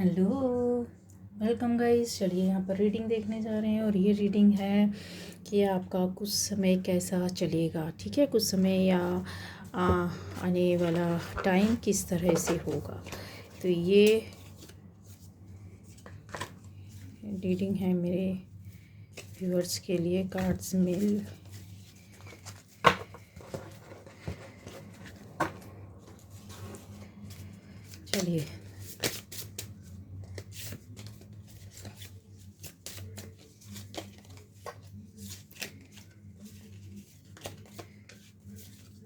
Hello, welcome guys. चलिए यहाँ पर रीडिंग देखने जा रहे हैं और ये रीडिंग है कि आपका कुछ समय कैसा चलेगा। ठीक है, कुछ समय या आने वाला टाइम किस तरह से होगा। तो ये रीडिंग है मेरे व्यूअर्स के लिए। कार्ड्स मिल चलिए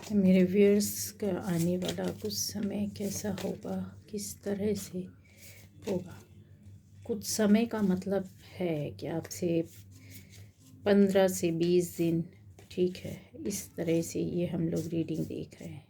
तो मेरे व्यूअर्स का आने वाला कुछ समय कैसा होगा, किस तरह से होगा। कुछ समय का मतलब है कि आपसे 15 से 20 दिन, ठीक है, इस तरह से ये हम लोग रीडिंग देख रहे हैं।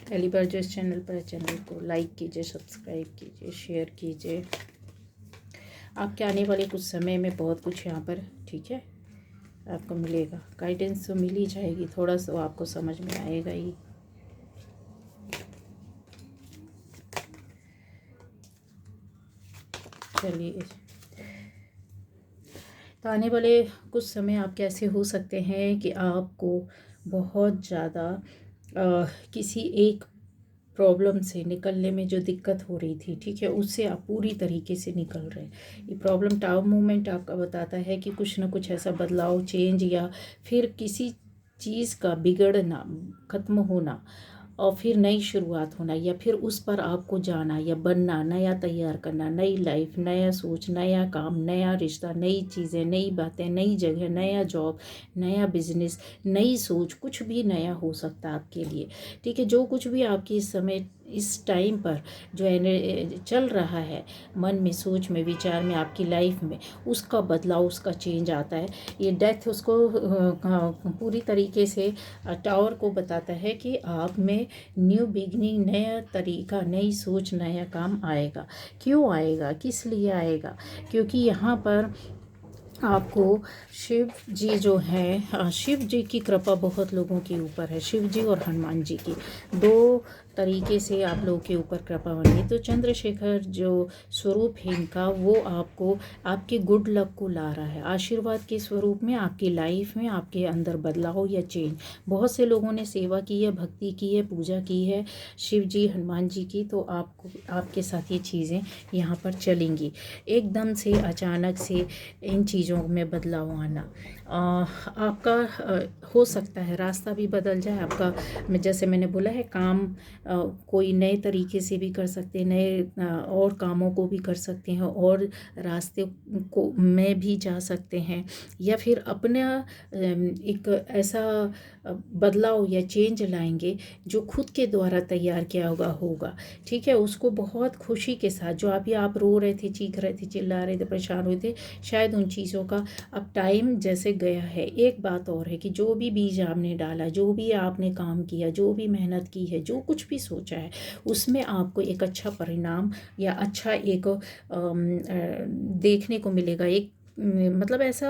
पहली बार जो इस चैनल पर है, चैनल को लाइक कीजिए, सब्सक्राइब कीजिए, शेयर कीजिए। आपके आने वाले कुछ समय में बहुत कुछ यहाँ पर, ठीक है, आपको मिलेगा। गाइडेंस तो मिल ही जाएगी, थोड़ा सा आपको समझ में आएगा ही। चलिए, तो आने वाले कुछ समय आप कैसे हो सकते हैं कि आपको बहुत ज़्यादा किसी एक प्रॉब्लम से निकलने में जो दिक्कत हो रही थी, ठीक है, उससे आप पूरी तरीके से निकल रहे हैं। ये प्रॉब्लम टाइम मूवमेंट आपका बताता है कि कुछ ना कुछ ऐसा बदलाव, चेंज या फिर किसी चीज़ का बिगड़ना, ख़त्म होना और फिर नई शुरुआत होना, या फिर उस पर आपको जाना या बनना, नया तैयार करना, नई लाइफ, नया सोच, नया काम, नया रिश्ता, नई चीज़ें, नई बातें, नई जगह, नया जॉब, नया बिजनेस, नई सोच, कुछ भी नया हो सकता है आपके लिए। ठीक है, जो कुछ भी आपकी इस समय इस टाइम पर जो चल रहा है मन में, सोच में, विचार में, आपकी लाइफ में, उसका बदलाव, उसका चेंज आता है। ये डेथ उसको पूरी तरीके से टावर को बताता है कि आप में न्यू बिगनिंग, नया तरीका, नई सोच, नया काम आएगा। क्यों आएगा, किस लिए आएगा? क्योंकि यहाँ पर आपको शिव जी जो है, शिव जी की कृपा बहुत लोगों के ऊपर है। शिव जी और हनुमान जी की दो तरीके से आप लोगों के ऊपर कृपा बनी। तो चंद्रशेखर जो स्वरूप है इनका, वो आपको आपके गुड लक को ला रहा है, आशीर्वाद के स्वरूप में आपकी लाइफ में, आपके अंदर बदलाव या चेंज। बहुत से लोगों ने सेवा की है, भक्ति की है, पूजा की है शिव जी, हनुमान जी की, तो आपको आपके साथ ये चीज़ें यहाँ पर चलेंगी। एकदम से अचानक से इन चीज़ों में बदलाव आना, आपका हो सकता है रास्ता भी बदल जाए आपका। जैसे मैंने बोला है, काम कोई नए तरीके से भी कर सकते हैं, नए और कामों को भी कर सकते हैं, और रास्ते को में भी जा सकते हैं, या फिर अपना एक ऐसा बदलाव या चेंज लाएंगे जो खुद के द्वारा तैयार किया होगा। ठीक है, उसको बहुत खुशी के साथ, जो अभी आप रो रहे थे, चीख रहे थे, चिल्ला रहे थे, परेशान हुए थे, शायद उन चीज़ों का अब टाइम जैसे गया है। एक बात और है कि जो भी बीज आपने डाला, जो भी आपने काम किया, जो भी मेहनत की है, जो कुछ भी सोचा है, उसमें आपको एक अच्छा परिणाम या अच्छा एक देखने को मिलेगा। एक मतलब ऐसा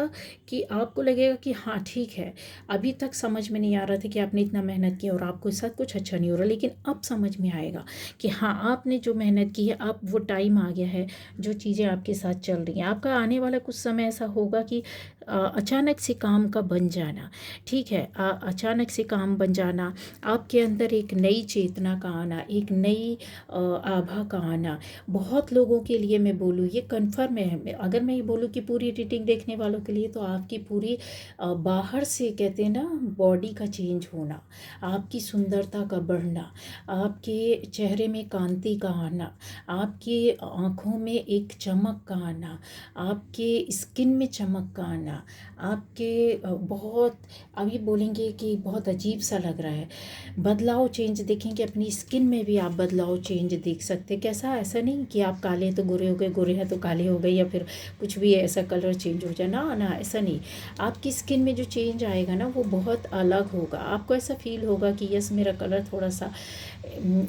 कि आपको लगेगा कि हाँ ठीक है, अभी तक समझ में नहीं आ रहा था कि आपने इतना मेहनत की और आपको साथ कुछ अच्छा नहीं हो रहा, लेकिन अब समझ में आएगा कि हाँ आपने जो मेहनत की है, अब वो टाइम आ गया है, जो चीज़ें आपके साथ चल रही हैं। आपका आने वाला कुछ समय ऐसा होगा कि अचानक से काम का बन जाना, ठीक है, अचानक से काम बन जाना, आपके अंदर एक नई चेतना का आना, एक नई आभा का आना। बहुत लोगों के लिए मैं बोलूँ, ये कन्फर्म है, अगर मैं ये बोलूँ कि पूरी रीडिंग देखने वालों के लिए, तो आपकी पूरी बाहर से कहते हैं ना, बॉडी का चेंज होना, आपकी सुंदरता का बढ़ना, आपके चेहरे में कांति का आना, आपकी आँखों में एक चमक का आना, आपके स्किन में चमक का आना, देखना आपके बहुत, अभी बोलेंगे कि बहुत अजीब सा लग रहा है, बदलाव चेंज देखेंगे अपनी स्किन में भी आप बदलाव चेंज देख सकते हैं। कैसा, ऐसा नहीं कि आप काले हैं तो गोरे हो गए, गोरे हैं तो काले हो गए, या फिर कुछ भी ऐसा कलर चेंज हो जाए, ना ना ऐसा नहीं। आपकी स्किन में जो चेंज आएगा ना वो बहुत अलग होगा। आपको ऐसा फील होगा कि यस मेरा कलर थोड़ा सा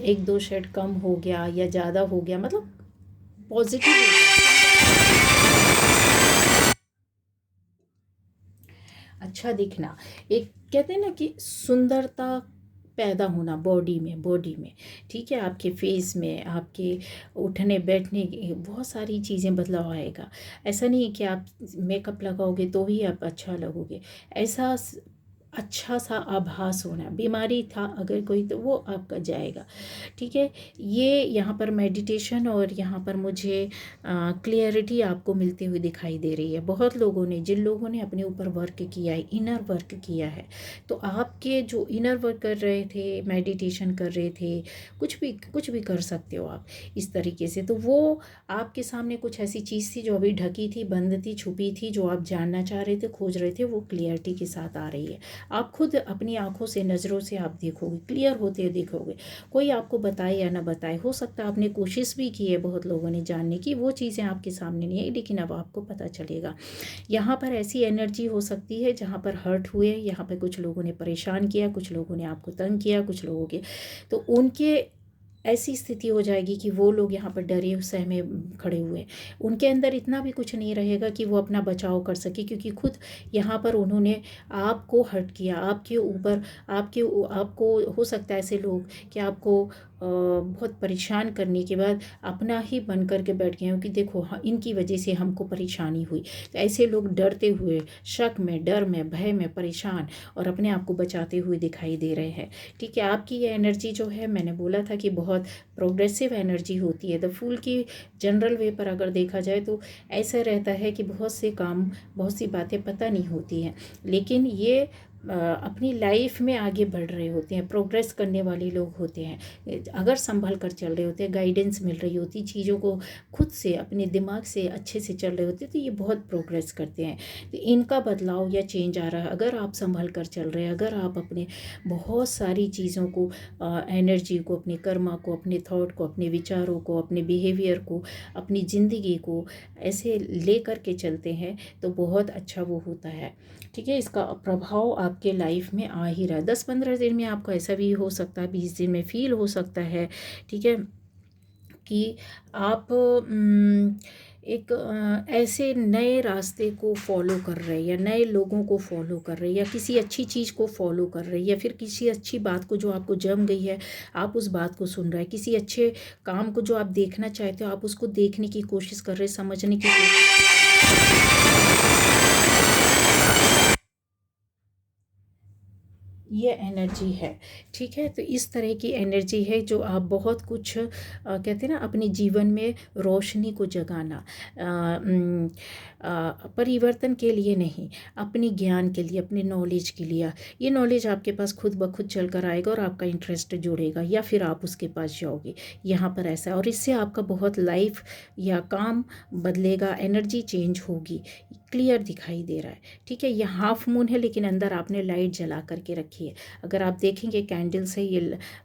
एक दो शेड कम हो गया या ज़्यादा हो गया, मतलब पॉजिटिव अच्छा दिखना। एक कहते हैं ना कि सुंदरता पैदा होना बॉडी में, ठीक है, आपके फेस में, आपके उठने बैठने की बहुत सारी चीज़ें बदलाव आएगा। ऐसा नहीं है कि आप मेकअप लगाओगे तो ही आप अच्छा लगोगे, ऐसा अच्छा सा आभास होना। बीमारी था अगर कोई तो वो आपका जाएगा, ठीक है। ये यहाँ पर मेडिटेशन और यहाँ पर मुझे क्लियरिटी आपको मिलती हुई दिखाई दे रही है। बहुत लोगों ने, जिन लोगों ने अपने ऊपर वर्क किया है, इनर वर्क किया है, तो आपके जो इनर वर्क कर रहे थे, मेडिटेशन कर रहे थे, कुछ भी कर सकते हो आप इस तरीके से, तो वो आपके सामने कुछ ऐसी चीज़ थी जो अभी ढकी थी, बंद थी, छुपी थी, जो आप जानना चाह रहे थे, खोज रहे थे, वो क्लियरिटी के साथ आ रही है। आप खुद अपनी आंखों से, नज़रों से आप देखोगे, क्लियर होते हुए देखोगे। कोई आपको बताए या ना बताए, हो सकता है आपने कोशिश भी की है बहुत लोगों ने जानने की, वो चीज़ें आपके सामने नहीं आई, लेकिन अब आपको पता चलेगा। यहाँ पर ऐसी एनर्जी हो सकती है जहाँ पर हर्ट हुए, यहाँ पर कुछ लोगों ने परेशान किया, कुछ लोगों ने आपको तंग किया, कुछ लोगों के, तो उनके ऐसी स्थिति हो जाएगी कि वो लोग यहाँ पर डरे सहमे खड़े हुए, उनके अंदर इतना भी कुछ नहीं रहेगा कि वो अपना बचाव कर सके, क्योंकि खुद यहाँ पर उन्होंने आपको हर्ट किया, आपके ऊपर, आपको हो सकता है ऐसे लोग कि आपको बहुत परेशान करने के बाद अपना ही बन करके बैठ गए हो कि देखो हाँ, इनकी वजह से हमको परेशानी हुई। तो ऐसे लोग डरते हुए, शक में, डर में, भय में, परेशान और अपने आप को बचाते हुए दिखाई दे रहे हैं, ठीक है। आपकी ये एनर्जी जो है, मैंने बोला था कि बहुत प्रोग्रेसिव एनर्जी होती है। द फूल की जनरल वे पर अगर देखा जाए तो ऐसा रहता है कि बहुत से काम, बहुत सी बातें पता नहीं होती हैं, लेकिन ये अपनी लाइफ में आगे बढ़ रहे होते हैं, प्रोग्रेस करने वाले लोग होते हैं, अगर संभल कर चल रहे होते हैं, गाइडेंस मिल रही होती, चीज़ों को खुद से अपने दिमाग से अच्छे से चल रहे होते हैं, तो ये बहुत प्रोग्रेस करते हैं। तो इनका बदलाव या चेंज आ रहा है अगर आप संभल कर चल रहे हैं, अगर आप अपने बहुत सारी चीज़ों को, एनर्जी को, अपने कर्मा को, अपने थॉट को, अपने विचारों को, अपने बिहेवियर को, अपनी ज़िंदगी को ऐसे ले कर के चलते हैं तो बहुत अच्छा वो होता है, ठीक है। इसका प्रभाव आपके लाइफ में आ ही रहा है। 10-15 दिन में आपको ऐसा भी हो सकता है, 20 दिन में फील हो सकता है, ठीक है, कि आप एक ऐसे नए रास्ते को फॉलो कर रहे हैं, या नए लोगों को फॉलो कर रहे हैं, या किसी अच्छी चीज़ को फॉलो कर रहे हैं, या फिर किसी अच्छी बात को जो आपको जम गई है आप उस बात को सुन रहे हैं, किसी अच्छे काम को जो आप देखना चाहते हो आप उसको देखने की कोशिश कर रहे हैं, समझने की ये एनर्जी है, ठीक है। तो इस तरह की एनर्जी है जो आप बहुत कुछ कहते हैं ना, अपने जीवन में रोशनी को जगाना, परिवर्तन के लिए नहीं, अपनी ज्ञान के लिए, अपने नॉलेज के लिए। ये नॉलेज आपके पास खुद ब खुद चल कर आएगा और आपका इंटरेस्ट जुड़ेगा, या फिर आप उसके पास जाओगे, यहाँ पर ऐसा है। और इससे आपका बहुत लाइफ या काम बदलेगा, एनर्जी चेंज होगी, क्लियर दिखाई दे रहा है, ठीक है। ये हाफ मून है लेकिन अंदर आपने लाइट जला करके रखी है। अगर आप देखेंगे कैंडल से,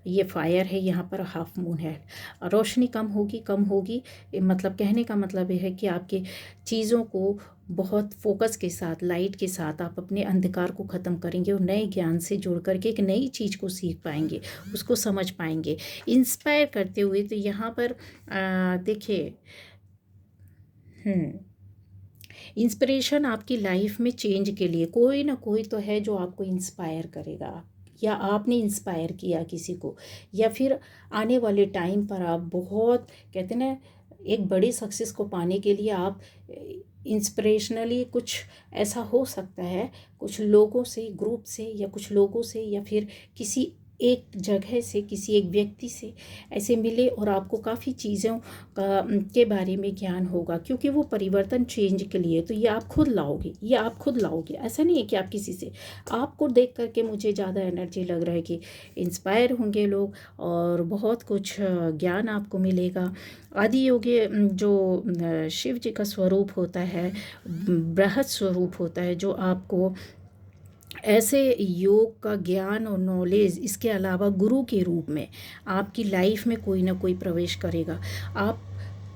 ये फायर है, यहाँ पर हाफ मून है, रोशनी कम होगी, कम होगी। मतलब कहने का मतलब ये है कि आपके चीज़ों को बहुत फोकस के साथ, लाइट के साथ आप अपने अंधकार को ख़त्म करेंगे और नए ज्ञान से जुड़ करके एक नई चीज़ को सीख पाएंगे, उसको समझ पाएंगे, इंस्पायर करते हुए। तो यहाँ पर देखिए, इंस्पिरेशन आपकी लाइफ में चेंज के लिए कोई ना कोई तो है जो आपको इंस्पायर करेगा, या आपने इंस्पायर किया किसी को, या फिर आने वाले टाइम पर आप बहुत, कहते हैं ना, एक बड़ी सक्सेस को पाने के लिए आप इंस्पिरेशनली कुछ ऐसा हो सकता है, कुछ लोगों से, ग्रुप से, या कुछ लोगों से, या फिर किसी एक जगह से, किसी एक व्यक्ति से ऐसे मिले और आपको काफ़ी चीज़ों के बारे में ज्ञान होगा, क्योंकि वो परिवर्तन चेंज के लिए, तो ये आप खुद लाओगे, ये आप खुद लाओगे। ऐसा नहीं है कि आप किसी से, आपको देख करके मुझे ज़्यादा एनर्जी लग रहा है कि इंस्पायर होंगे लोग और बहुत कुछ ज्ञान आपको मिलेगा। आदि योगी जो शिव जी का स्वरूप होता है, बृहद स्वरूप होता है, जो आपको ऐसे योग का ज्ञान और नॉलेज, इसके अलावा गुरु के रूप में आपकी लाइफ में कोई ना कोई प्रवेश करेगा। आप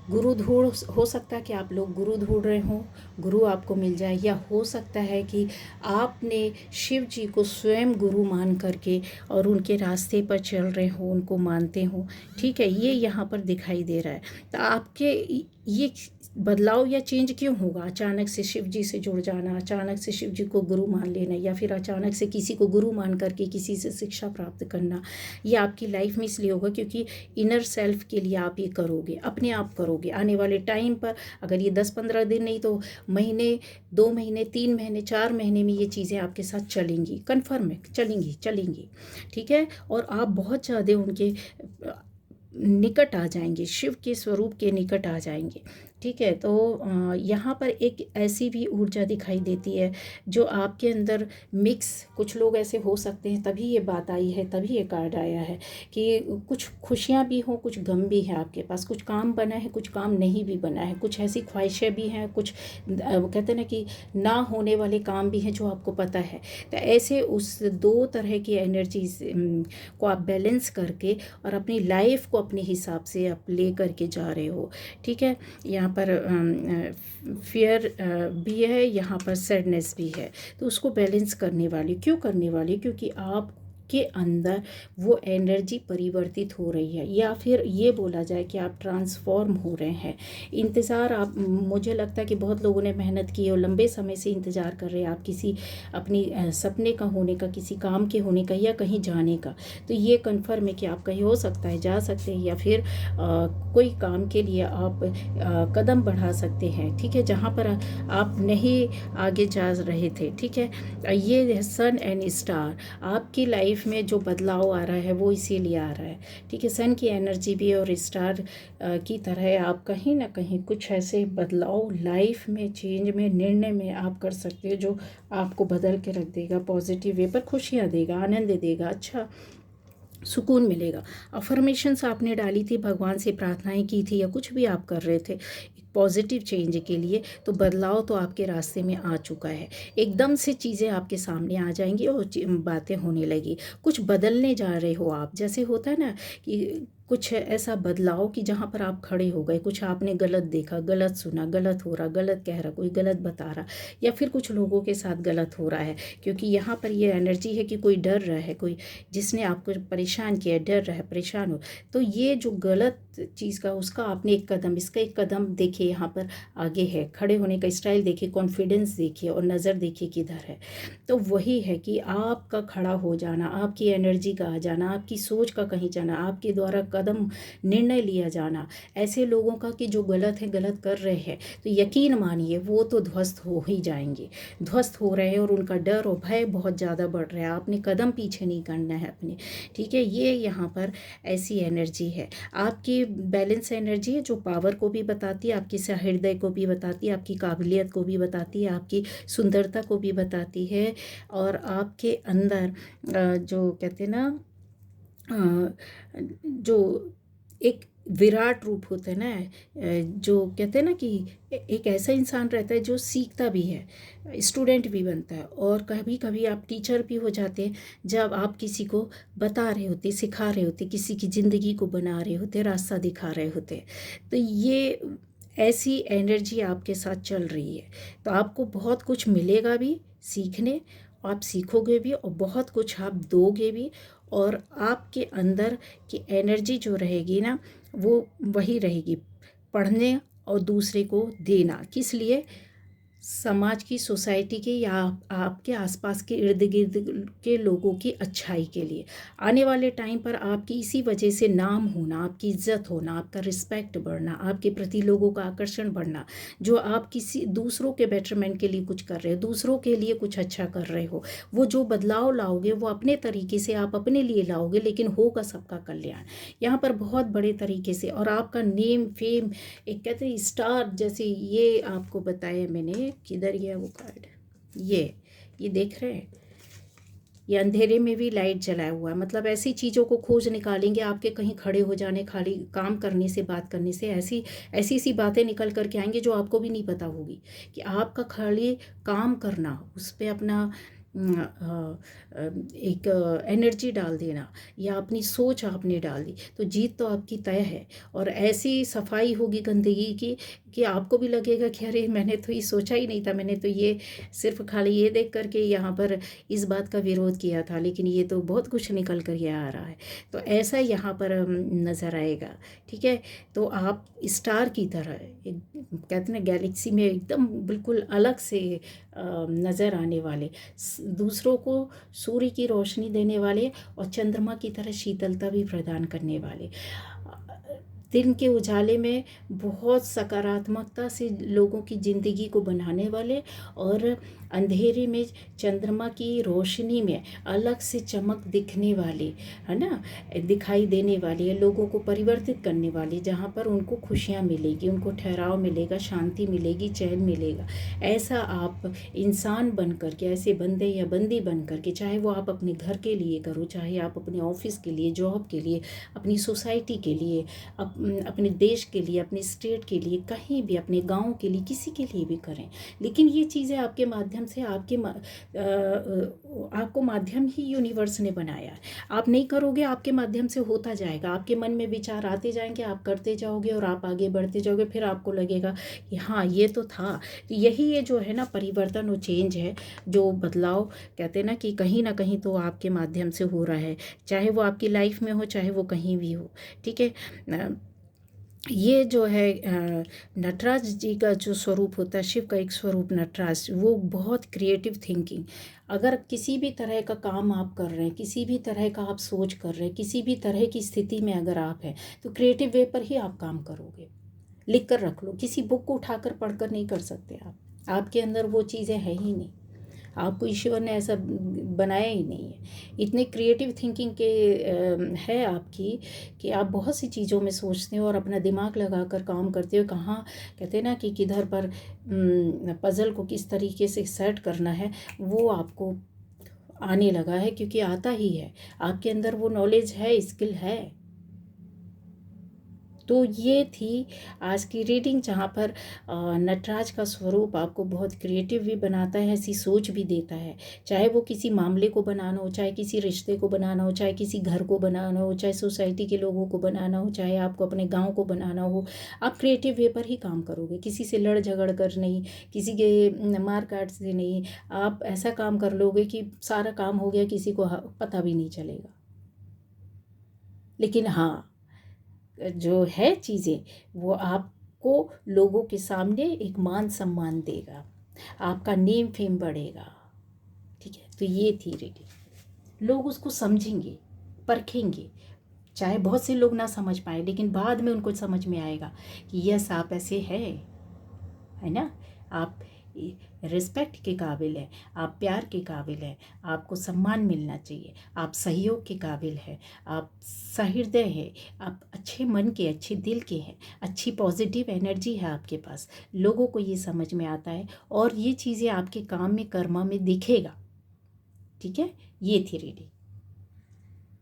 गुरु ढूंढ, हो सकता है कि आप लोग गुरु ढूंढ रहे हों, गुरु आपको मिल जाए, या हो सकता है कि आपने शिव जी को स्वयं गुरु मान करके और उनके रास्ते पर चल रहे हो, उनको मानते हो। ठीक है, ये यहाँ पर दिखाई दे रहा है। तो आपके ये बदलाव या चेंज क्यों होगा? अचानक से शिव जी से जुड़ जाना, अचानक से शिव जी को गुरु मान लेना, या फिर अचानक से किसी को गुरु मान करके किसी से शिक्षा प्राप्त करना, ये आपकी लाइफ में इसलिए होगा क्योंकि इनर सेल्फ के लिए आप ये करोगे, अपने आप करोगे। आने वाले टाइम पर अगर ये 10-15 दिन नहीं तो महीने, 2 महीने, 3 महीने, 4 महीने में ये चीज़ें आपके साथ चलेंगी, कन्फर्म है, चलेंगी। ठीक है, और आप बहुत ज़्यादा उनके निकट आ जाएंगे, शिव के स्वरूप के निकट आ जाएंगे। ठीक है, तो यहाँ पर एक ऐसी भी ऊर्जा दिखाई देती है जो आपके अंदर मिक्स, कुछ लोग ऐसे हो सकते हैं, तभी ये बात आई है, तभी ये कार्ड आया है कि कुछ खुशियाँ भी हों, कुछ गम भी है आपके पास, कुछ काम बना है, कुछ काम नहीं भी बना है, कुछ ऐसी ख्वाहिशें भी हैं, कुछ कहते हैं ना कि ना होने वाले काम भी हैं जो आपको पता है। तो ऐसे उस 2 तरह की एनर्जीज को आप बैलेंस करके और अपनी लाइफ को अपने हिसाब से आप ले करके जा रहे हो। ठीक है, यहाँ पर फियर भी है, यहाँ पर सैडनेस भी है, तो उसको बैलेंस करने वाली, क्यों करने वाली? क्योंकि आप के अंदर वो एनर्जी परिवर्तित हो रही है, या फिर ये बोला जाए कि आप ट्रांसफॉर्म हो रहे हैं। इंतज़ार, आप, मुझे लगता है कि बहुत लोगों ने मेहनत की और लंबे समय से इंतज़ार कर रहे हैं आप किसी अपनी सपने का होने का, किसी काम के होने का, या कहीं जाने का। तो ये कन्फर्म है कि आप कहीं, हो सकता है जा सकते हैं, या फिर कोई काम के लिए आप कदम बढ़ा सकते हैं। ठीक है, जहाँ पर आप नहीं आगे जा रहे थे। ठीक है, ये सन एंड स्टार आपकी लाइफ में जो बदलाव आ रहा है वो इसीलिए आ रहा है। ठीक है, सन की एनर्जी भी और स्टार की तरह आप कहीं ना कहीं कुछ ऐसे बदलाव लाइफ में, चेंज में, निर्णय में आप कर सकते हो जो आपको बदल के रख देगा, पॉजिटिव वे पर खुशियाँ देगा, आनंद देगा, अच्छा सुकून मिलेगा। अफर्मेशंस आपने डाली थी, भगवान से प्रार्थनाएं की थी, या कुछ भी आप कर रहे थे पॉजिटिव चेंज के लिए, तो बदलाव तो आपके रास्ते में आ चुका है। एकदम से चीज़ें आपके सामने आ जाएंगी और बातें होने लगी, कुछ बदलने जा रहे हो आप। जैसे होता है ना कि कुछ ऐसा बदलाव कि जहाँ पर आप खड़े हो गए, कुछ आपने गलत देखा, गलत सुना, गलत हो रहा, गलत कह रहा, कोई गलत बता रहा, या फिर कुछ लोगों के साथ गलत हो रहा है, क्योंकि यहाँ पर ये एनर्जी है कि कोई डर रहा है, कोई जिसने आपको परेशान किया, डर रहा है, परेशान हो, तो ये जो गलत चीज़ का, उसका आपने एक कदम, इसका एक कदम देखिए यहाँ पर आगे है, खड़े होने का स्टाइल देखिए, कॉन्फिडेंस देखिए, और नज़र देखिए किधर है। तो वही है कि आपका खड़ा हो जाना, आपकी एनर्जी का आ जाना, आपकी सोच का कहीं जाना, आपके द्वारा कदम, निर्णय लिया जाना ऐसे लोगों का कि जो गलत है, गलत कर रहे हैं, तो यकीन मानिए वो तो ध्वस्त हो ही जाएंगे, ध्वस्त हो रहे हैं, और उनका डर और भय बहुत ज़्यादा बढ़ रहा है। आपने कदम पीछे नहीं करना है अपने। ठीक है, ये यहाँ पर ऐसी एनर्जी है, आपकी बैलेंस एनर्जी है, जो पावर को भी बताती है, आपकी सहृदय को भी बताती है, आपकी काबिलियत को भी बताती है, आपकी सुंदरता को भी बताती है, और आपके अंदर जो कहते हैं ना, जो एक विराट रूप होता है ना, जो कहते हैं ना कि एक ऐसा इंसान रहता है जो सीखता भी है, स्टूडेंट भी बनता है, और कभी कभी आप टीचर भी हो जाते हैं, जब आप किसी को बता रहे होते, सिखा रहे होते, किसी की ज़िंदगी को बना रहे होते, रास्ता दिखा रहे होते। तो ये ऐसी एनर्जी आपके साथ चल रही है, तो आपको बहुत कुछ मिलेगा भी सीखने, आप सीखोगे भी, और बहुत कुछ आप दोगे भी, और आपके अंदर की एनर्जी जो रहेगी ना, वो वही रहेगी, पढ़ने और दूसरे को देना। किस लिए? समाज की, सोसाइटी के या आपके आसपास के इर्द गिर्द के लोगों की अच्छाई के लिए। आने वाले टाइम पर आपकी इसी वजह से नाम होना, आपकी इज्जत होना, आपका रिस्पेक्ट बढ़ना, आपके प्रति लोगों का आकर्षण बढ़ना, जो आप किसी दूसरों के बेटरमेंट के लिए कुछ कर रहे हो, दूसरों के लिए कुछ अच्छा कर रहे हो, वो जो बदलाव लाओगे वो अपने तरीके से आप अपने लिए लाओगे, लेकिन होगा सबका कल्याण यहाँ पर बहुत बड़े तरीके से। और आपका नेम फेम, एक कहते हैं स्टार, जैसे ये आपको बताया मैंने, किधर गया वो कार्ड, ये देख रहे हैं, ये अंधेरे में भी लाइट जलाया हुआ है। मतलब ऐसी चीज़ों को खोज निकालेंगे, आपके कहीं खड़े हो जाने, खाली काम करने से, बात करने से ऐसी ऐसी सी बातें निकल करके आएंगी जो आपको भी नहीं पता होगी, कि आपका खाली काम करना, उस पर अपना एक एनर्जी डाल देना या अपनी सोच आपने डाल दी, तो जीत तो आपकी तय है। और ऐसी सफाई होगी गंदगी की कि आपको भी लगेगा कि अरे मैंने तो ये सोचा ही नहीं था, मैंने तो ये सिर्फ खाली ये देख करके यहाँ पर इस बात का विरोध किया था, लेकिन ये तो बहुत कुछ निकल कर ये आ रहा है। तो ऐसा यहाँ पर नज़र आएगा, ठीक है। तो आप स्टार की तरह, एक कहते हैं गैलेक्सी में एकदम बिल्कुल अलग से नज़र आने वाले, दूसरों को सूर्य की रोशनी देने वाले और चंद्रमा की तरह शीतलता भी प्रदान करने वाले, दिन के उजाले में बहुत सकारात्मकता से लोगों की ज़िंदगी को बनाने वाले, और अंधेरे में चंद्रमा की रोशनी में अलग से चमक दिखने वाली, है ना, दिखाई देने वाली है, लोगों को परिवर्तित करने वाली, जहाँ पर उनको खुशियाँ मिलेगी, उनको ठहराव मिलेगा, शांति मिलेगी, चैन मिलेगा। ऐसा आप इंसान बन कर के, ऐसे बंदे या बंदी बन कर के, चाहे वो आप अपने घर के लिए करो, चाहे आप अपने ऑफिस के लिए, जॉब के लिए, अपनी सोसाइटी के लिए, अपने देश के लिए, अपने स्टेट के लिए, कहीं भी अपने गांव के लिए, किसी के लिए भी करें। लेकिन ये चीज़ें आपके माध्यम से, आपको माध्यम ही यूनिवर्स ने बनाया है। आप नहीं करोगे, आपके माध्यम से होता जाएगा, आपके मन में विचार आते जाएंगे, आप करते जाओगे और आप आगे बढ़ते जाओगे, फिर आपको लगेगा कि हाँ ये तो था। तो यही ये जो है ना परिवर्तन और चेंज है, जो बदलाव कहते हैं ना कहीं तो आपके माध्यम से हो रहा है, चाहे वो आपकी लाइफ में हो, चाहे वो कहीं भी हो, ठीक है। ये जो है नटराज जी का जो स्वरूप होता है, शिव का एक स्वरूप नटराज, वो बहुत क्रिएटिव थिंकिंग, अगर किसी भी तरह का काम आप कर रहे हैं, किसी भी तरह का आप सोच कर रहे हैं, किसी भी तरह की स्थिति में अगर आप हैं, तो क्रिएटिव वे पर ही आप काम करोगे। लिख कर रख लो, किसी बुक को उठाकर पढ़कर नहीं कर सकते आप, आपके अंदर वो चीज़ें हैं ही नहीं, आपको ईश्वर ने ऐसा बनाया ही नहीं है। इतने क्रिएटिव थिंकिंग के है आपकी कि आप बहुत सी चीज़ों में सोचते हो और अपना दिमाग लगाकर काम करते हो, कहाँ कहते हैं ना कि किधर पर पज़ल को किस तरीके से सेट करना है, वो आपको आने लगा है, क्योंकि आता ही है, आपके अंदर वो नॉलेज है, स्किल है। तो ये थी आज की रीडिंग, जहाँ पर नटराज का स्वरूप आपको बहुत क्रिएटिव भी बनाता है, ऐसी सोच भी देता है, चाहे वो किसी मामले को बनाना हो, चाहे किसी रिश्ते को बनाना हो, चाहे किसी घर को बनाना हो, चाहे सोसाइटी के लोगों को बनाना हो, चाहे आपको अपने गांव को बनाना हो, आप क्रिएटिव वे पर ही काम करोगे, किसी से लड़ झगड़ कर नहीं, किसी के मार काट से नहीं, आप ऐसा काम कर लोगे कि सारा काम हो गया, किसी को पता भी नहीं चलेगा। लेकिन हाँ, जो है चीज़ें, वो आपको लोगों के सामने एक मान सम्मान देगा, आपका नेम फेम बढ़ेगा, ठीक है। तो ये थी रीडिंग, लोग उसको समझेंगे, परखेंगे, चाहे बहुत से लोग ना समझ पाए, लेकिन बाद में उनको समझ में आएगा कि यस आप ऐसे है ना, आप रिस्पेक्ट के काबिल हैं, आप प्यार के काबिल हैं, आपको सम्मान मिलना चाहिए, आप सहयोग के काबिल हैं, आप सहृदय हैं, आप अच्छे मन के, अच्छे दिल के हैं, अच्छी पॉजिटिव एनर्जी है आपके पास। लोगों को ये समझ में आता है और ये चीज़ें आपके काम में, कर्मा में दिखेगा, ठीक है। ये थी रीडिंग।